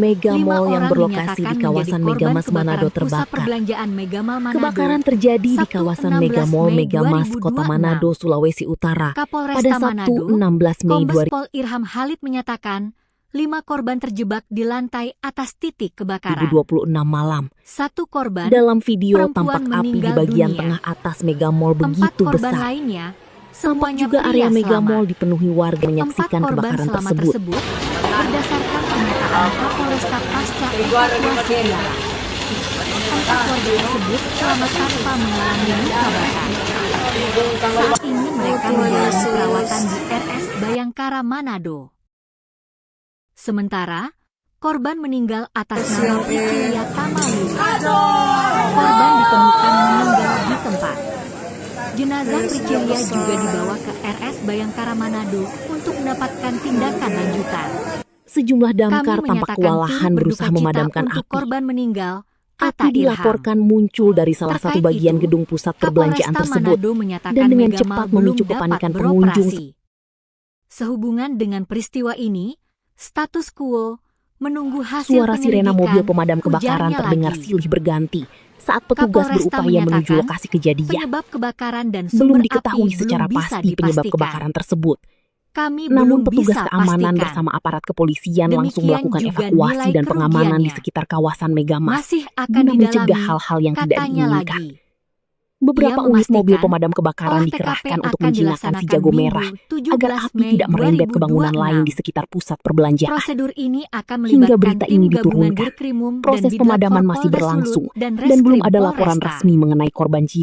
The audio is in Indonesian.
Mega 5 Mall yang orang berlokasi di dinyatakan kawasan menjadi Mega korban Mas Manado kebakaran pusat terbakar. perbelanjaan Mega Mall Manado. Kebakaran terjadi di Sabtu kawasan 16 Mega Mall Mei Mega Mas, Kota 2026. Manado, Sulawesi Utara. Pada Kapolresta Sabtu Manado, 16 Mei Kombes Pol Irham Halid menyatakan 5 korban terjebak di lantai atas titik kebakaran. 2026 malam. 1 korban, Dalam video perempuan tampak api di meninggal bagian dunia. tengah atas Mega Mall 4 begitu korban besar. lainnya, Tampak semuanya juga area pria Mega Mall selamat. dipenuhi warga 4 menyaksikan korban kebakaran selamat tersebut. berdasarkan pernyataan Kapolresta pasca evakuasi wilayah. 4 warga tersebut selamat tanpa mengalami luka bakar. Saat ini mereka menjalani perawatan di RS Bayangkara Manado. Sementara, korban meninggal atas nama Pricilia Tamawi. Korban ditemukan meninggal di tempat. Jenazah Pricilia juga dibawa ke RS Bayangkara Manado untuk mendapatkan tindakan lanjutan. Sejumlah damkar Kami tampak menyatakan kewalahan turut berusaha berduka cita memadamkan untuk api. korban meninggal. Api Kata Irham. dilaporkan muncul dari salah satu Terkait bagian itu, gedung pusat perbelanjaan Kapolresta tersebut Manado menyatakan dan dengan Mega cepat Mall belum memicu dapat kepanikan pengunjung. beroperasi. Sehubungan dengan peristiwa ini, status quo menunggu hasil Suara sirena mobil pemadam kebakaran ujarnya terdengar lagi. silih berganti saat petugas Kapolresta berupaya menuju menyatakan lokasi kejadian. penyebab kebakaran dan Belum sumber diketahui api secara belum bisa pasti penyebab dipastikan. kebakaran tersebut. Kami Namun belum petugas bisa keamanan pastikan. bersama aparat kepolisian langsung Demikian melakukan juga evakuasi nilai dan pengamanan di kerugiannya. sekitar kawasan Mega Mas Masih akan guna mencegah didalami, hal-hal yang tidak katanya diinginkan. lagi. Beberapa Ia unit mobil memastikan pemadam kebakaran olah dikerahkan TKP untuk akan menjinakkan si dilaksanakan jago Minggu, merah 17 agar api Mei tidak merembet ke bangunan 2026. lain di sekitar pusat perbelanjaan. Prosedur ini akan Hingga melibatkan berita tim ini gabungan diturunkan, Dirkrimum dan proses Bidlat pemadaman Forpolda masih Sulut berlangsung dan dan belum Reskrim ada laporan Polresta. resmi mengenai korban jiwa.